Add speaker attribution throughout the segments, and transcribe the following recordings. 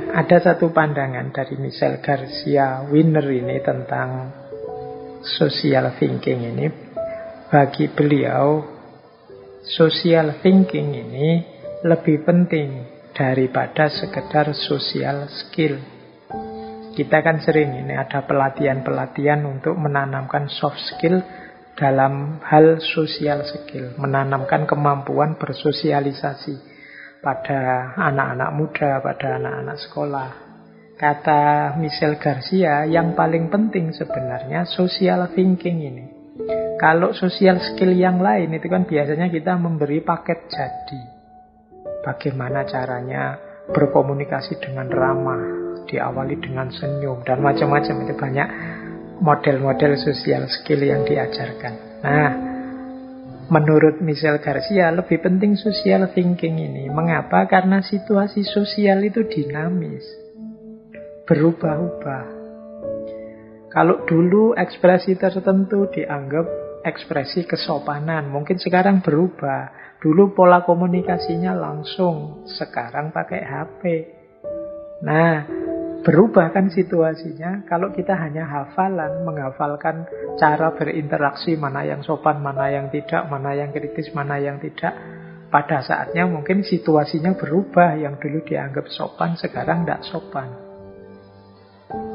Speaker 1: ada satu pandangan dari Michel Garcia Winner ini tentang social thinking ini. Bagi beliau, social thinking ini lebih penting daripada sekedar social skill. Kita kan sering ini ada pelatihan-pelatihan untuk menanamkan soft skill dalam hal social skill, menanamkan kemampuan bersosialisasi pada anak-anak muda, pada anak-anak sekolah. Kata Michel Garcia, yang paling penting sebenarnya social thinking ini. Kalau social skill yang lain itu kan biasanya kita memberi paket jadi. Bagaimana caranya berkomunikasi dengan ramah, diawali dengan senyum, dan macam-macam. Itu banyak model-model social skill yang diajarkan. Nah, menurut Michel Garcia lebih penting social thinking ini. Mengapa? Karena situasi sosial itu dinamis, berubah-ubah. Kalau dulu ekspresi tertentu dianggap ekspresi kesopanan, mungkin sekarang berubah. Dulu pola komunikasinya langsung, sekarang pakai HP. Nah, berubah kan situasinya. Kalau kita hanya hafalan, menghafalkan cara berinteraksi, mana yang sopan, mana yang tidak, mana yang kritis, mana yang tidak, pada saatnya mungkin situasinya berubah. Yang dulu dianggap sopan, sekarang tidak sopan.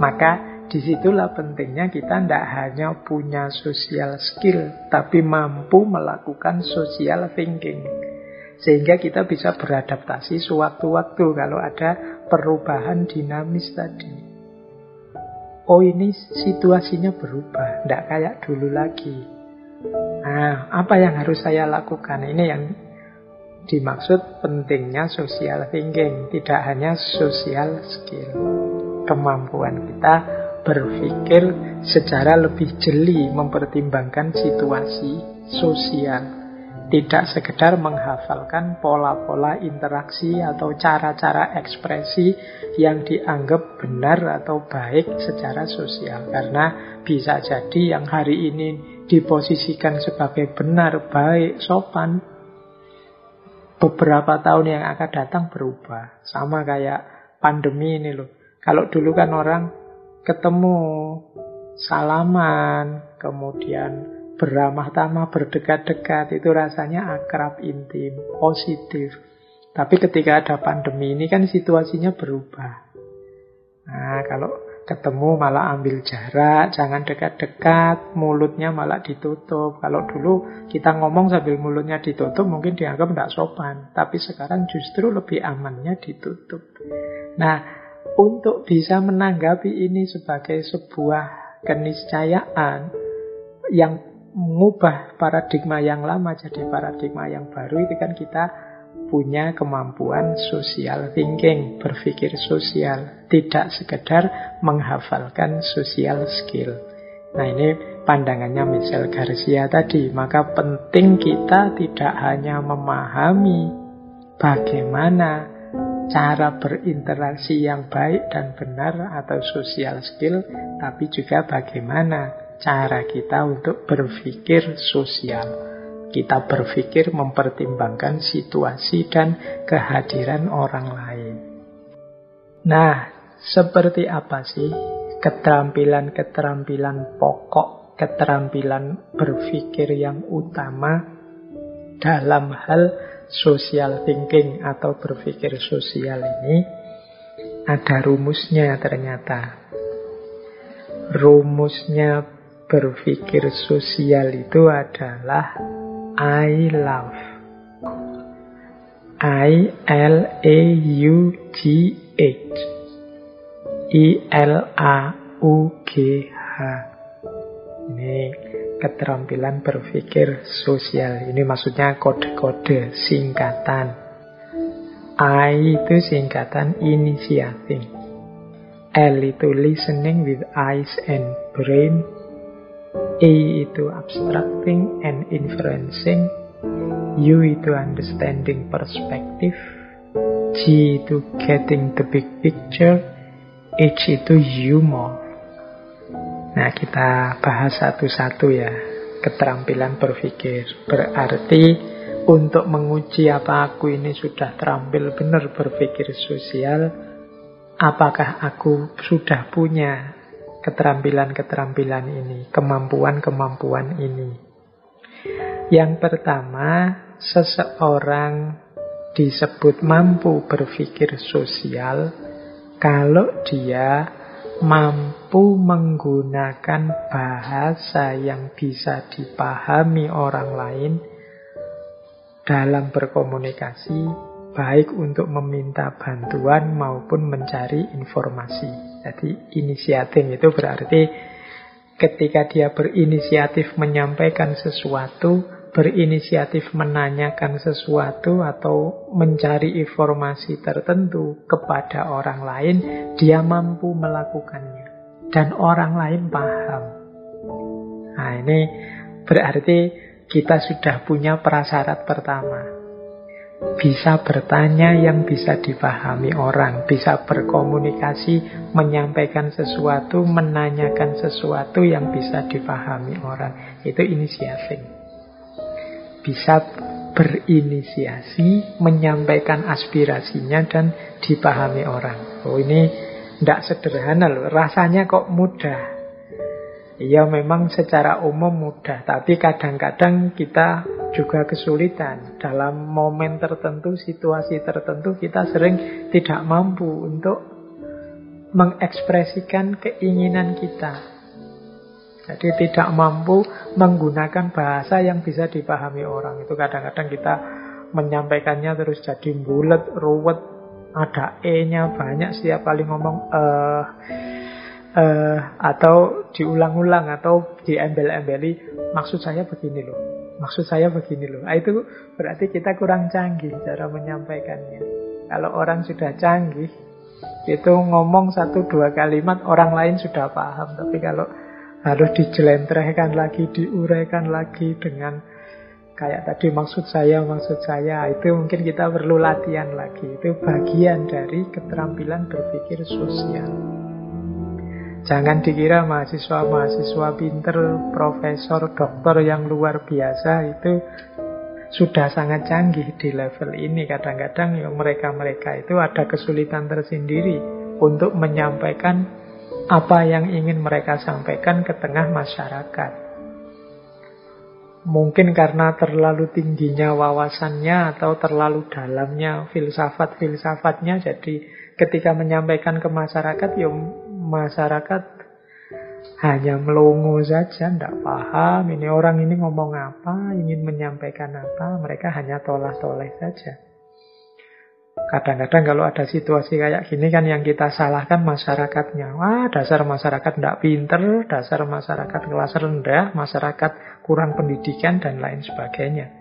Speaker 1: Maka disitulah pentingnya kita tidak hanya punya social skill, tapi mampu melakukan social thinking. Sehingga kita bisa beradaptasi sewaktu-waktu kalau ada perubahan dinamis tadi. Oh, ini situasinya berubah, tidak kayak dulu lagi. Nah, apa yang harus saya lakukan? Ini yang dimaksud pentingnya social thinking, tidak hanya social skill. Kemampuan kita berpikir secara lebih jeli, mempertimbangkan situasi sosial. Tidak sekedar menghafalkan pola-pola interaksi atau cara-cara ekspresi yang dianggap benar atau baik secara sosial. Karena bisa jadi yang hari ini diposisikan sebagai benar, baik, sopan, beberapa tahun yang akan datang berubah. Sama kayak pandemi ini loh. Kalau dulu kan orang ketemu, salaman, kemudian beramah-tamah, berdekat-dekat, itu rasanya akrab, intim, positif. Tapi ketika ada pandemi ini kan situasinya berubah. Nah, kalau ketemu malah ambil jarak, jangan dekat-dekat, mulutnya malah ditutup. Kalau dulu kita ngomong sambil mulutnya ditutup mungkin dianggap tidak sopan. Tapi sekarang justru lebih amannya ditutup. Nah, untuk bisa menanggapi ini sebagai sebuah keniscayaan yang mengubah paradigma yang lama jadi paradigma yang baru, itu kan kita punya kemampuan social thinking, berpikir sosial, tidak sekedar menghafalkan social skill. Nah, ini pandangannya Michel Garcia tadi. Maka penting kita tidak hanya memahami bagaimana cara berinteraksi yang baik dan benar atau social skill, tapi juga bagaimana cara kita untuk berpikir sosial. Kita berpikir mempertimbangkan situasi dan kehadiran orang lain. Nah, seperti apa sih keterampilan-keterampilan pokok, keterampilan berpikir yang utama dalam hal social thinking atau berpikir sosial ini? Ada rumusnya ternyata. Rumusnya berpikir sosial itu adalah I love. I-L-A-U-G-H I-L-A-U-G-H. Ini keterampilan berpikir sosial. Ini maksudnya kode-kode, singkatan. I itu singkatan initiating. L itu listening with eyes and brain. A itu abstracting and inferencing. U itu understanding perspective. G itu getting the big picture. H itu humor. Nah, kita bahas satu-satu ya. Keterampilan berpikir berarti untuk menguji apa aku ini sudah terampil benar berpikir sosial, apakah aku sudah punya keterampilan-keterampilan ini, kemampuan-kemampuan ini. Yang pertama, seseorang disebut mampu berpikir sosial kalau dia mampu menggunakan bahasa yang bisa dipahami orang lain dalam berkomunikasi, baik untuk meminta bantuan maupun mencari informasi. Jadi initiating itu berarti ketika dia berinisiatif menyampaikan sesuatu, berinisiatif menanyakan sesuatu atau mencari informasi tertentu kepada orang lain, dia mampu melakukannya dan orang lain paham. Nah, ini berarti kita sudah punya prasyarat pertama. Bisa bertanya yang bisa dipahami orang, bisa berkomunikasi, menyampaikan sesuatu, menanyakan sesuatu yang bisa dipahami orang. Itu initiating. Bisa berinisiasi, menyampaikan aspirasinya dan dipahami orang. Oh, ini tidak sederhana loh, rasanya kok mudah. Iya, memang secara umum mudah, tapi kadang-kadang kita juga kesulitan. Dalam momen tertentu, situasi tertentu, kita sering tidak mampu untuk mengekspresikan keinginan kita. Jadi tidak mampu menggunakan bahasa yang bisa dipahami orang. Itu kadang-kadang kita menyampaikannya terus jadi bulet, ruwet, ada E-nya banyak, setiap kali ngomong atau diulang-ulang atau diembel-embeli, maksud saya begini loh, maksud saya begini loh. Itu berarti kita kurang canggih cara menyampaikannya. Kalau orang sudah canggih, itu ngomong 1-2 kalimat orang lain sudah paham. Tapi kalau harus dijelentrehkan lagi, diuraikan lagi dengan kayak tadi maksud saya, itu mungkin kita perlu latihan lagi. Itu bagian dari keterampilan berpikir sosial. Jangan dikira mahasiswa-mahasiswa pinter, profesor, dokter yang luar biasa itu sudah sangat canggih di level ini. Kadang-kadang ya mereka-mereka itu ada kesulitan tersendiri untuk menyampaikan apa yang ingin mereka sampaikan ke tengah masyarakat. Mungkin karena terlalu tingginya wawasannya atau terlalu dalamnya filsafat-filsafatnya, jadi ketika menyampaikan ke masyarakat, ya masyarakat hanya melongo saja, tidak paham ini orang ini ngomong apa, ingin menyampaikan apa, mereka hanya toleh-toleh saja. Kadang-kadang kalau ada situasi kayak gini kan yang kita salahkan masyarakatnya. Wah, dasar masyarakat tidak pinter, dasar masyarakat kelas rendah, masyarakat kurang pendidikan dan lain sebagainya.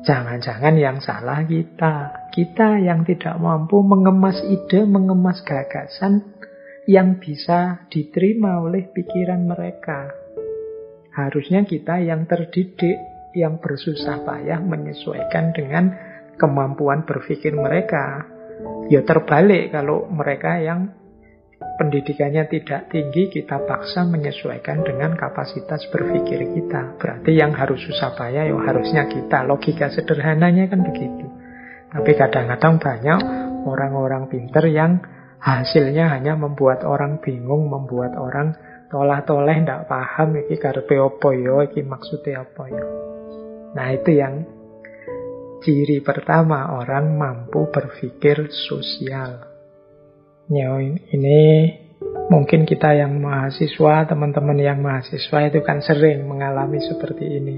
Speaker 1: Jangan-jangan yang salah kita yang tidak mampu mengemas ide, mengemas gagasan yang bisa diterima oleh pikiran mereka. Harusnya kita yang terdidik, yang bersusah payah menyesuaikan dengan kemampuan berpikir mereka. Ya terbalik, kalau mereka yang pendidikannya tidak tinggi, kita paksa menyesuaikan dengan kapasitas berpikir kita. Berarti yang harus susah payah ya harusnya kita. Logika sederhananya kan begitu. Tapi kadang-kadang banyak orang-orang pinter yang hasilnya hanya membuat orang bingung, membuat orang tolah-toleh, tidak paham iki karepe apa ya, iki maksudnya apa ya. Nah, itu yang ciri pertama orang mampu berpikir sosial. Ya, ini mungkin kita yang mahasiswa, teman-teman yang mahasiswa itu kan sering mengalami seperti ini.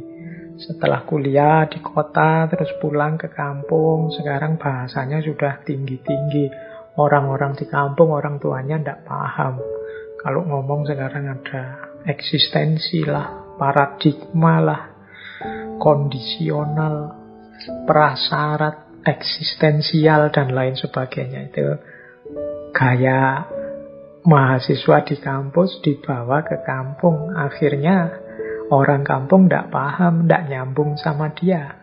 Speaker 1: Setelah kuliah di kota, terus pulang ke kampung, sekarang bahasanya sudah tinggi-tinggi. Orang-orang di kampung, orang tuanya tidak paham. Kalau ngomong sekarang ada eksistensi lah, paradigma lah, kondisional, prasyarat, eksistensial, dan lain sebagainya. Itu gaya mahasiswa di kampus dibawa ke kampung. Akhirnya orang kampung tidak paham, tidak nyambung sama dia.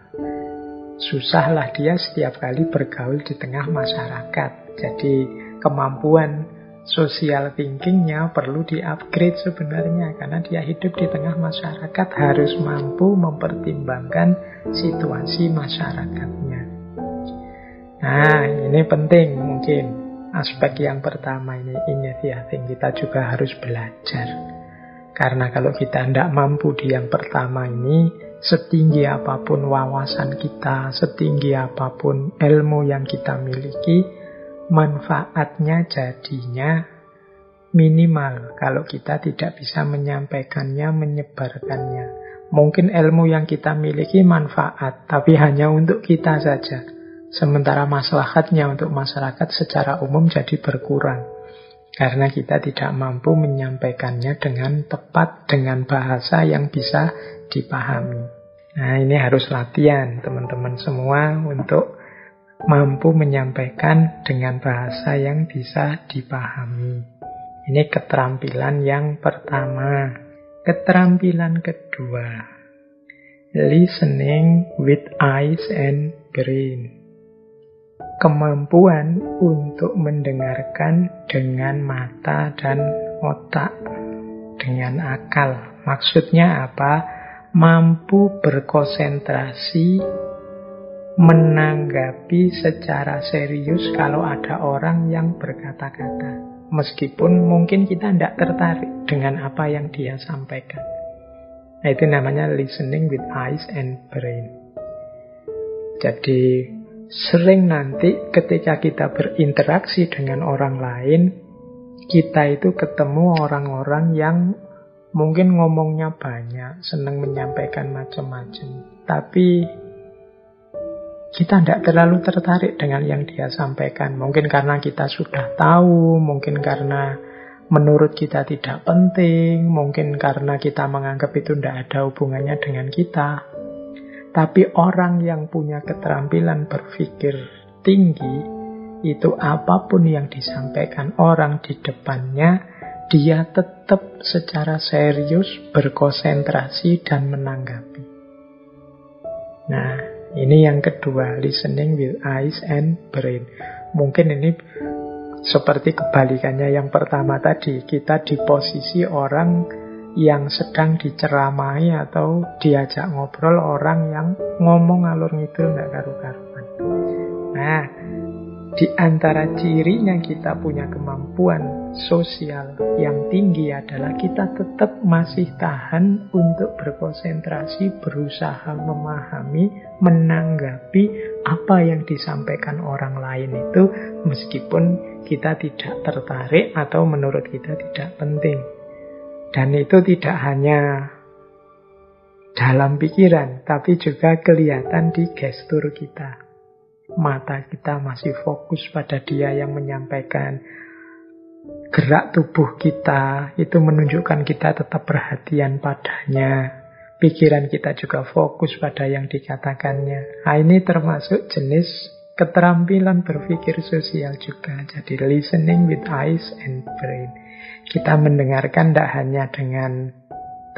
Speaker 1: Susahlah dia setiap kali bergaul di tengah masyarakat. Jadi kemampuan social thinkingnya perlu di-upgrade sebenarnya. Karena dia hidup di tengah masyarakat, harus mampu mempertimbangkan situasi masyarakatnya. Nah, ini penting mungkin. aspek yang pertama ini, initiating, kita juga harus belajar. Karena kalau kita tidak mampu di yang pertama ini, setinggi apapun wawasan kita, setinggi apapun ilmu yang kita miliki, manfaatnya jadinya minimal kalau kita tidak bisa menyampaikannya, menyebarkannya. Mungkin ilmu yang kita miliki manfaat, tapi hanya untuk kita saja. Sementara maslahatnya untuk masyarakat secara umum jadi berkurang. Karena kita tidak mampu menyampaikannya dengan tepat, dengan bahasa yang bisa dipahami. Nah, ini harus latihan teman-teman semua untuk mampu menyampaikan dengan bahasa yang bisa dipahami. Ini keterampilan yang pertama. Keterampilan kedua, listening with eyes and brain. Kemampuan untuk mendengarkan dengan mata dan otak, dengan akal. Maksudnya apa? Mampu berkonsentrasi, menanggapi secara serius kalau ada orang yang berkata-kata. Meskipun mungkin kita tidak tertarik dengan apa yang dia sampaikan. Nah, itu namanya listening with eyes and brain. Jadi, sering nanti ketika kita berinteraksi dengan orang lain, kita itu ketemu orang-orang yang mungkin ngomongnya banyak, senang menyampaikan macam-macam. Tapi kita tidak terlalu tertarik dengan yang dia sampaikan. Mungkin karena kita sudah tahu, mungkin karena menurut kita tidak penting, mungkin karena kita menganggap itu tidak ada hubungannya dengan kita. Tapi orang yang punya keterampilan berpikir tinggi, itu apapun yang disampaikan orang di depannya, dia tetap secara serius berkonsentrasi dan menanggapi. Nah, ini yang kedua, listening with eyes and brain. Mungkin ini seperti kebalikannya yang pertama tadi. Kita di posisi orang yang sedang diceramahi atau diajak ngobrol orang yang ngomong ngalur ngidul nggak karu-karuan. Nah, di antara cirinya kita punya kemampuan sosial yang tinggi adalah kita tetap masih tahan untuk berkonsentrasi, berusaha memahami, menanggapi apa yang disampaikan orang lain itu, meskipun kita tidak tertarik atau menurut kita tidak penting. Dan itu tidak hanya dalam pikiran, tapi juga kelihatan di gestur kita. Mata kita masih fokus pada dia yang menyampaikan. Gerak tubuh kita itu menunjukkan kita tetap perhatian padanya. Pikiran kita juga fokus pada yang dikatakannya. Nah, ini termasuk jenis keterampilan berpikir sosial juga. Jadi listening with eyes and brain. Kita mendengarkan tidak hanya dengan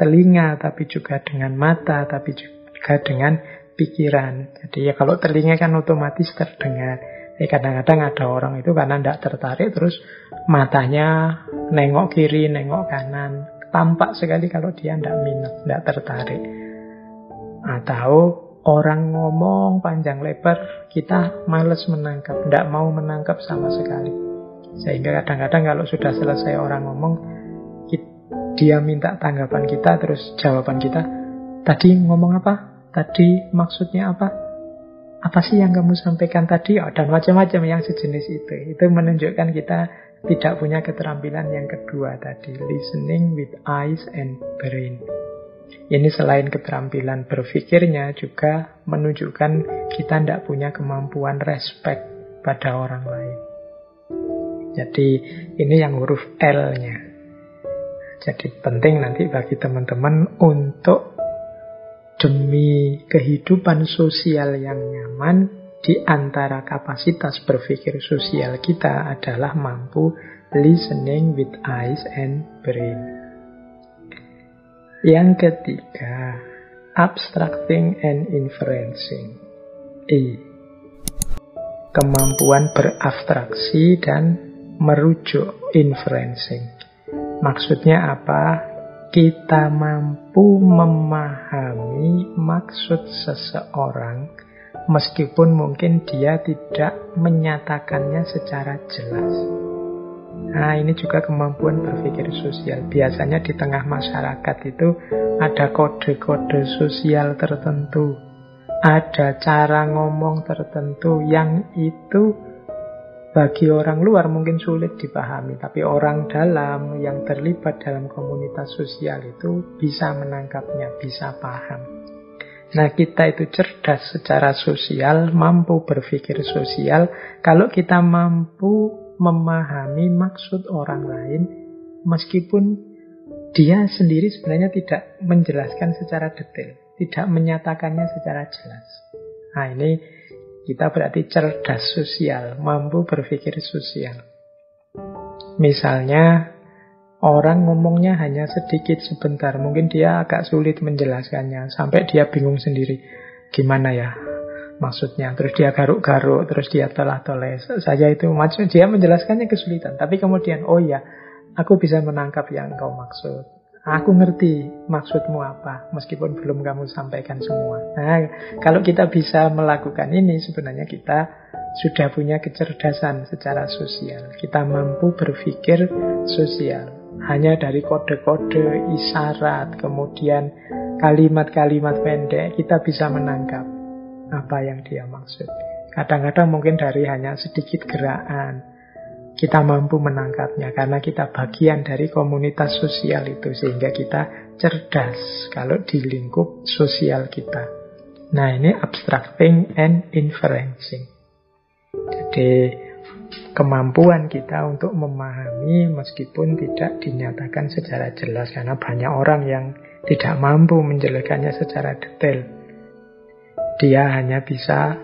Speaker 1: telinga, tapi juga dengan mata, tapi juga dengan pikiran. Jadi ya kalau telinga kan otomatis terdengar. Kadang-kadang ada orang itu karena tidak tertarik, terus matanya nengok kiri, nengok kanan. Tampak sekali kalau dia tidak minat, tidak tertarik. Atau orang ngomong panjang lebar, kita malas menangkap, tidak mau menangkap sama sekali. Sehingga kadang-kadang kalau sudah selesai orang ngomong, dia minta tanggapan kita, terus jawaban kita, tadi ngomong apa? Tadi maksudnya apa? Apa sih yang kamu sampaikan tadi? Dan macam-macam yang sejenis itu. Itu menunjukkan kita tidak punya keterampilan yang kedua tadi. Listening with eyes and brain. Ini selain keterampilan berpikirnya, juga menunjukkan kita tidak punya kemampuan respect pada orang lain. Jadi ini yang huruf L-nya. Jadi penting nanti bagi teman-teman untuk demi kehidupan sosial yang nyaman, di antara kapasitas berpikir sosial kita adalah mampu listening with eyes and brain. Yang ketiga, abstracting and inferencing. Kemampuan berabstraksi dan merujuk, inferencing. Maksudnya apa? Kita mampu memahami maksud seseorang meskipun mungkin dia tidak menyatakannya secara jelas. Nah, ini juga kemampuan berpikir sosial. Biasanya di tengah masyarakat itu ada kode-kode sosial tertentu, ada cara ngomong tertentu yang itu bagi orang luar mungkin sulit dipahami, tapi orang dalam yang terlibat dalam komunitas sosial itu bisa menangkapnya, bisa paham. Nah, kita itu cerdas secara sosial, mampu berpikir sosial kalau kita mampu memahami maksud orang lain meskipun dia sendiri sebenarnya tidak menjelaskan secara detail, tidak menyatakannya secara jelas. Nah, ini kita berarti cerdas sosial, mampu berpikir sosial. Misalnya orang ngomongnya hanya sedikit sebentar, mungkin dia agak sulit menjelaskannya sampai dia bingung sendiri, gimana ya maksudnya, terus dia garuk-garuk, terus dia telah-toleh saja itu, dia menjelaskannya kesulitan, tapi kemudian, oh ya, aku bisa menangkap yang kau maksud, aku ngerti maksudmu apa, meskipun belum kamu sampaikan semua. Nah, kalau kita bisa melakukan ini, sebenarnya kita sudah punya kecerdasan secara sosial, kita mampu berpikir sosial, hanya dari kode-kode, isyarat, kemudian kalimat-kalimat pendek, kita bisa menangkap apa yang dia maksud. Kadang-kadang mungkin dari hanya sedikit gerakan kita mampu menangkapnya karena kita bagian dari komunitas sosial itu, sehingga kita cerdas kalau di lingkup sosial kita. Nah, ini abstracting and inferencing. Jadi kemampuan kita untuk memahami meskipun tidak dinyatakan secara jelas, karena banyak orang yang tidak mampu menjelaskannya secara detail. Dia hanya bisa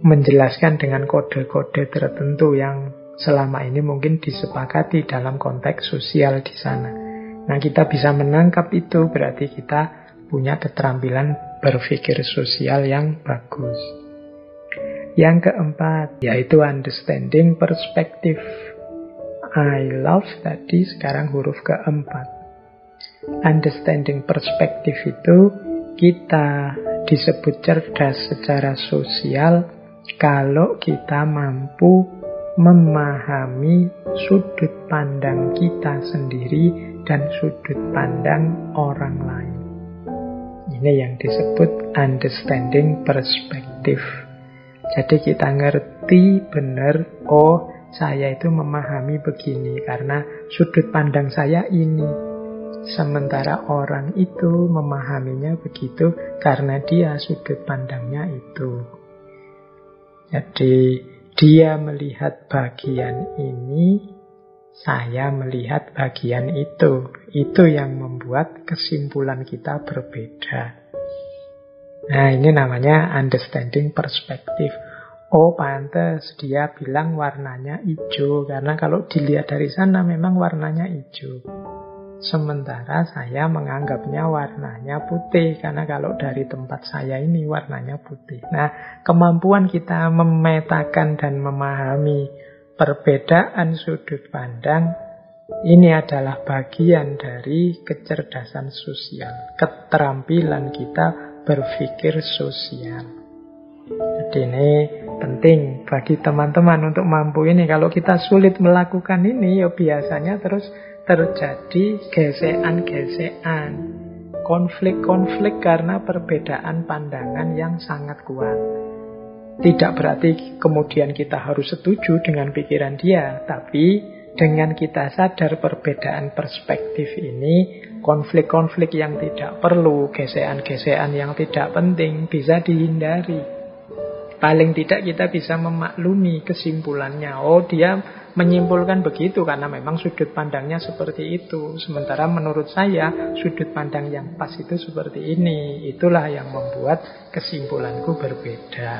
Speaker 1: menjelaskan dengan kode-kode tertentu yang selama ini mungkin disepakati dalam konteks sosial di sana. Nah, kita bisa menangkap itu, berarti kita punya keterampilan berpikir sosial yang bagus. Yang keempat, yaitu understanding perspective. I love tadi, sekarang huruf keempat. Understanding perspective itu kita disebut cerdas secara sosial kalau kita mampu memahami sudut pandang kita sendiri dan sudut pandang orang lain. Ini yang disebut understanding perspective. Jadi kita ngerti benar, oh saya itu memahami begini karena sudut pandang saya ini. Sementara orang itu memahaminya begitu karena dia sudut pandangnya itu. Jadi dia melihat bagian ini, saya melihat bagian itu. Itu yang membuat kesimpulan kita berbeda. Nah, ini namanya understanding perspective. Oh, pantes dia bilang warnanya hijau karena kalau dilihat dari sana memang warnanya hijau. Sementara saya menganggapnya warnanya putih karena kalau dari tempat saya ini warnanya putih. Nah, kemampuan kita memetakan dan memahami perbedaan sudut pandang ini adalah bagian dari kecerdasan sosial, keterampilan kita berpikir sosial. Jadi ini penting bagi teman-teman untuk mampu ini. Kalau kita sulit melakukan ini, ya biasanya terus terjadi gesekan-gesekan, konflik-konflik karena perbedaan pandangan yang sangat kuat. Tidak berarti kemudian kita harus setuju dengan pikiran dia, tapi dengan kita sadar perbedaan perspektif ini, konflik-konflik yang tidak perlu, gesekan-gesekan yang tidak penting bisa dihindari. Paling tidak kita bisa memaklumi kesimpulannya. Oh, dia menyimpulkan begitu karena memang sudut pandangnya seperti itu. Sementara menurut saya sudut pandang yang pas itu seperti ini. Itulah yang membuat kesimpulanku berbeda.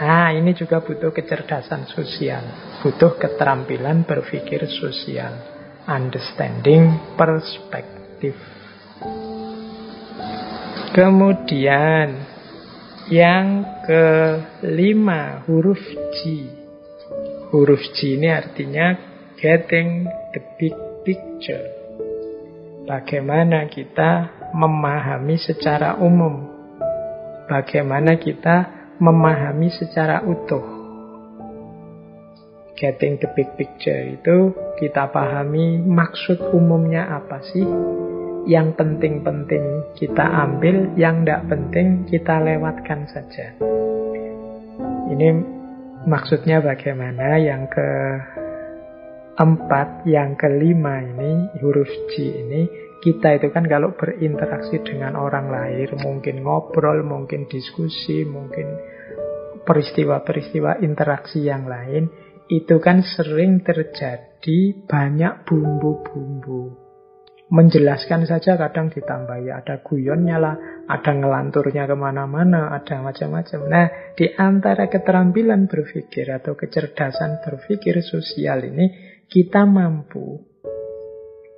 Speaker 1: Nah, ini juga butuh kecerdasan sosial, butuh keterampilan berpikir sosial, understanding perspective. Kemudian yang kelima, huruf G. Huruf G ini artinya getting the big picture. Bagaimana kita memahami secara umum bagaimana kita memahami secara utuh. Getting the big picture itu kita pahami maksud umumnya apa sih. Yang penting-penting kita ambil, yang tidak penting kita lewatkan saja. Ini maksudnya bagaimana? Yang keempat, yang kelima ini, huruf J ini, kita itu kan kalau berinteraksi dengan orang lain, mungkin ngobrol, mungkin diskusi, mungkin peristiwa-peristiwa interaksi yang lain, itu kan sering terjadi banyak bumbu-bumbu. Menjelaskan saja kadang ditambahi, ada guyonnya lah, ada ngelanturnya kemana-mana, ada macam-macam. Nah, di antara keterampilan berpikir atau kecerdasan berpikir sosial ini, kita mampu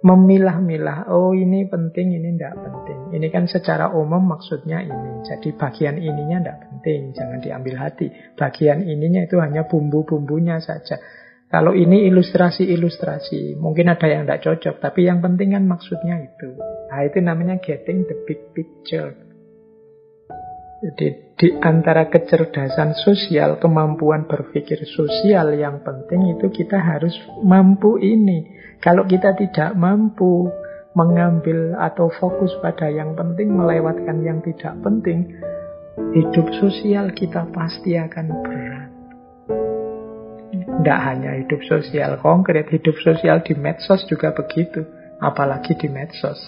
Speaker 1: memilah-milah, oh ini penting, ini tidak penting. Ini kan secara umum maksudnya ini. Jadi bagian ininya tidak penting, jangan diambil hati. Bagian ininya itu hanya bumbu-bumbunya saja. Kalau ini ilustrasi-ilustrasi, mungkin ada yang tidak cocok, tapi yang penting kan maksudnya itu. Nah, itu namanya getting the big picture. Jadi di antara kecerdasan sosial, kemampuan berpikir sosial yang penting itu kita harus mampu ini. Kalau kita tidak mampu mengambil atau fokus pada yang penting, melewatkan yang tidak penting, hidup sosial kita pasti akan berat. Tidak hanya hidup sosial konkret, hidup sosial di medsos juga begitu. Apalagi di medsos.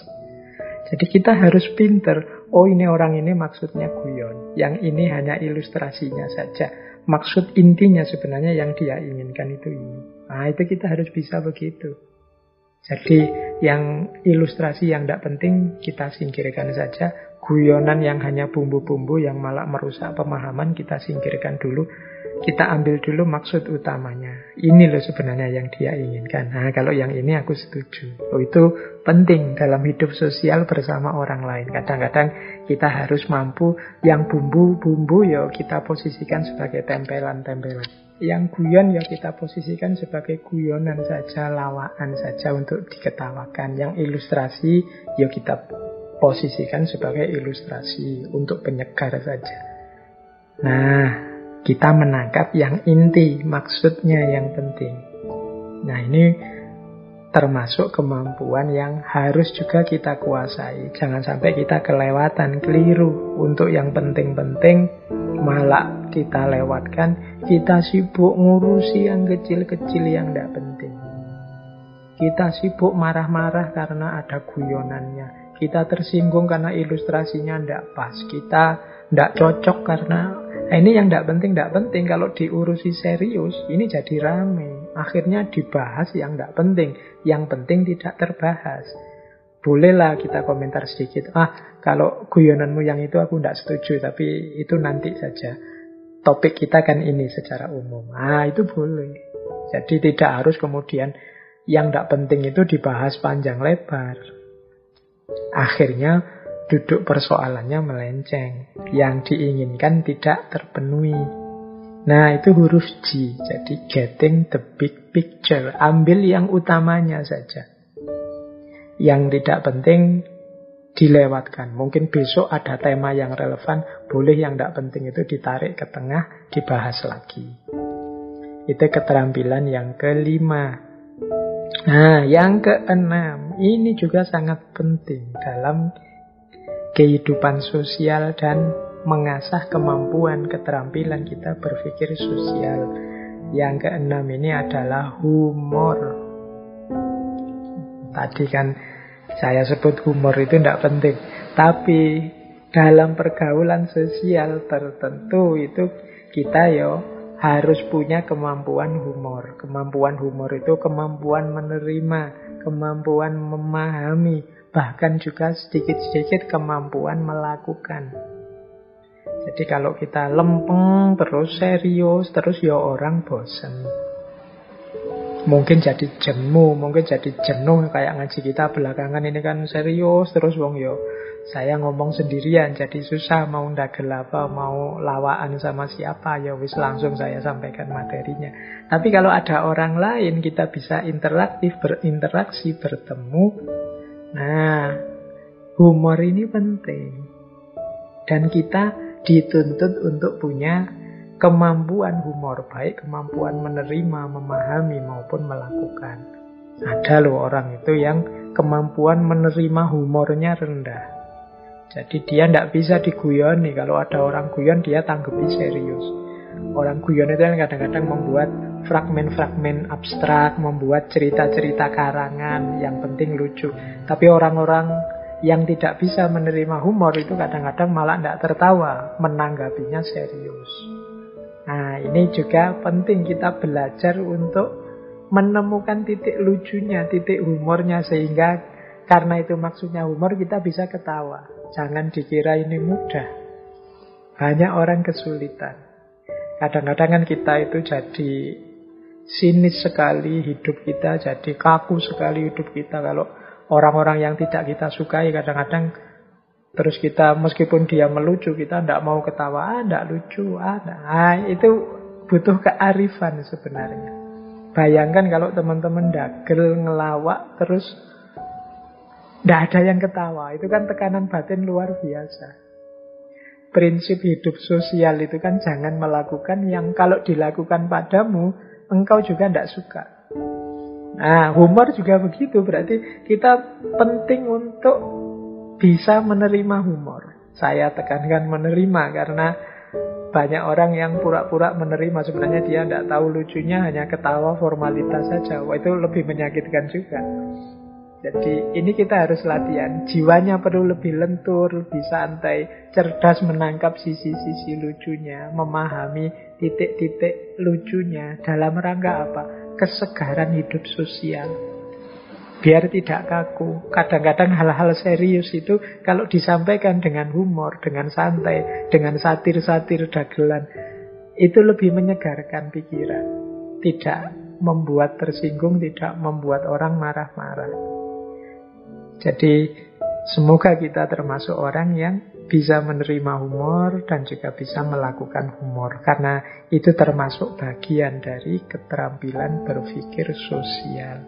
Speaker 1: Jadi kita harus pinter. Oh ini orang ini maksudnya guyon. Yang ini hanya ilustrasinya saja. Maksud intinya sebenarnya yang dia inginkan itu ini. Nah itu kita harus bisa begitu. Jadi yang ilustrasi yang tidak penting kita singkirkan saja. Guyonan yang hanya bumbu-bumbu yang malah merusak pemahaman kita singkirkan dulu. Kita ambil dulu maksud utamanya. Ini loh sebenarnya yang dia inginkan. Nah kalau yang ini aku setuju. Oh itu penting dalam hidup sosial bersama orang lain. Kadang-kadang kita harus mampu yang bumbu-bumbu ya kita posisikan sebagai tempelan-tempelan. Yang guyon ya kita posisikan sebagai guyonan saja, lawaan saja untuk diketawakan. Yang ilustrasi ya kita posisikan sebagai ilustrasi untuk penyegar saja. Nah, kita menangkap yang inti, maksudnya yang penting. Nah, ini termasuk kemampuan yang harus juga kita kuasai. Jangan sampai kita kelewatan, keliru. Untuk yang penting-penting, malah kita lewatkan. Kita sibuk ngurusi yang kecil-kecil yang tidak penting. Kita sibuk marah-marah karena ada guyonannya. Kita tersinggung karena ilustrasinya tidak pas. Kita tidak cocok karena ini yang tidak penting. Kalau diurusi serius, ini jadi rame. Akhirnya dibahas yang tidak penting. Yang penting tidak terbahas. Bolehlah kita komentar sedikit. Kalau guyonanmu yang itu aku tidak setuju, tapi itu nanti saja. Topik kita kan ini secara umum. Itu boleh. Jadi tidak harus kemudian yang tidak penting itu dibahas panjang lebar. Akhirnya duduk persoalannya melenceng. Yang diinginkan tidak terpenuhi. Nah, itu huruf G. Jadi getting the big picture. Ambil yang utamanya saja. Yang tidak penting dilewatkan. Mungkin besok ada tema yang relevan. Boleh yang tidak penting itu ditarik ke tengah, dibahas lagi. Itu keterampilan yang kelima. Nah, yang keenam. Ini juga sangat penting dalam kehidupan sosial dan mengasah kemampuan keterampilan kita berpikir sosial. Yang keenam ini adalah humor. Tadi kan saya sebut humor itu tidak penting. Tapi dalam pergaulan sosial tertentu itu kita harus punya kemampuan humor. Kemampuan humor itu kemampuan menerima, kemampuan memahami, bahkan juga sedikit-sedikit kemampuan melakukan. Jadi kalau kita lempeng, terus serius, terus orang bosan. Mungkin jadi jemu, mungkin jadi jenuh. Kayak ngaji kita belakangan ini kan serius, terus saya ngomong sendirian, jadi susah mau ndagel apa, mau lawaan sama siapa, wis langsung saya sampaikan materinya. Tapi kalau ada orang lain, kita bisa interaktif, berinteraksi, bertemu. Nah, humor ini penting. Dan kita dituntut untuk punya kemampuan humor, baik kemampuan menerima, memahami maupun melakukan. Ada loh orang itu yang kemampuan menerima humornya rendah. Jadi dia tidak bisa diguyoni. Kalau ada orang guyon, dia tanggapi serius. Orang guyon itu kan kadang-kadang membuat fragmen-fragmen abstrak, membuat cerita-cerita karangan, yang penting lucu. Tapi orang-orang yang tidak bisa menerima humor itu kadang-kadang malah tidak tertawa, menanggapinya serius. Nah, ini juga penting kita belajar untuk menemukan titik lucunya, titik humornya, sehingga karena itu maksudnya humor, kita bisa ketawa. Jangan dikira ini mudah. Banyak orang kesulitan. Kadang-kadang kan kita itu jadi sinis sekali hidup kita, jadi kaku sekali hidup kita. Kalau orang-orang yang tidak kita sukai, kadang-kadang terus kita, meskipun dia melucu, kita tidak mau ketawa, tidak lucu, itu butuh kearifan sebenarnya. Bayangkan kalau teman-teman dagel, ngelawak, terus tidak ada yang ketawa. Itu kan tekanan batin luar biasa. Prinsip hidup sosial itu kan jangan melakukan yang kalau dilakukan padamu, engkau juga tidak suka. Nah, humor juga begitu. Berarti kita penting untuk bisa menerima humor. Saya tekankan menerima, karena banyak orang yang pura-pura menerima, sebenarnya dia tidak tahu lucunya, hanya ketawa formalitas saja. Wah, itu lebih menyakitkan juga. Jadi ini kita harus latihan. Jiwanya perlu lebih lentur, lebih santai, cerdas menangkap sisi-sisi lucunya, memahami titik-titik lucunya. Dalam rangka apa? Kesegaran hidup sosial. Biar tidak kaku. Kadang-kadang hal-hal serius itu kalau disampaikan dengan humor, dengan santai, dengan satir-satir dagelan, itu lebih menyegarkan pikiran. Tidak membuat tersinggung, tidak membuat orang marah-marah. Jadi semoga kita termasuk orang yang bisa menerima humor dan juga bisa melakukan humor, karena itu termasuk bagian dari keterampilan berpikir sosial.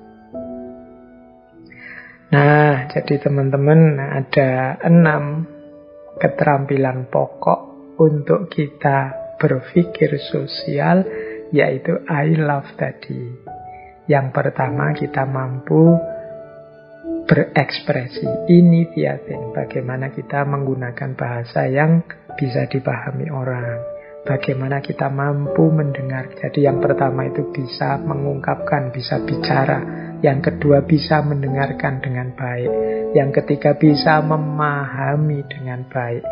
Speaker 1: Nah, jadi teman-teman, ada 6 keterampilan pokok untuk kita berpikir sosial, yaitu I love tadi. Yang pertama, kita mampu berekspresi, initiating. Bagaimana kita menggunakan bahasa yang bisa dipahami orang. Bagaimana kita mampu mendengar. Jadi yang pertama itu bisa mengungkapkan, bisa bicara. Yang kedua bisa mendengarkan dengan baik. Yang ketiga bisa memahami dengan baik,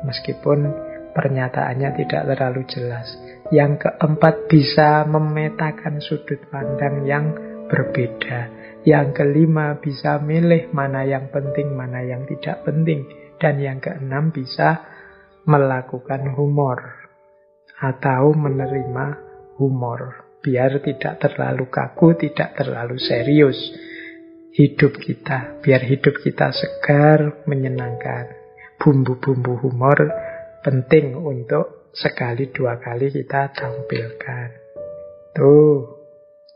Speaker 1: meskipun pernyataannya tidak terlalu jelas. Yang keempat bisa memetakan sudut pandang yang berbeda. Yang kelima bisa milih mana yang penting, mana yang tidak penting. Dan yang keenam bisa melakukan humor atau menerima humor. Biar tidak terlalu kaku, tidak terlalu serius hidup kita. Biar hidup kita segar, menyenangkan. Bumbu-bumbu humor penting untuk sekali dua kali kita tampilkan. Tuh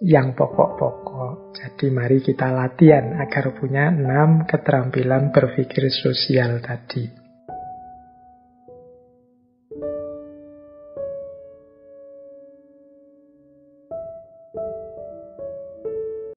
Speaker 1: yang pokok-pokok. Jadi mari kita latihan agar punya 6 keterampilan berpikir sosial tadi.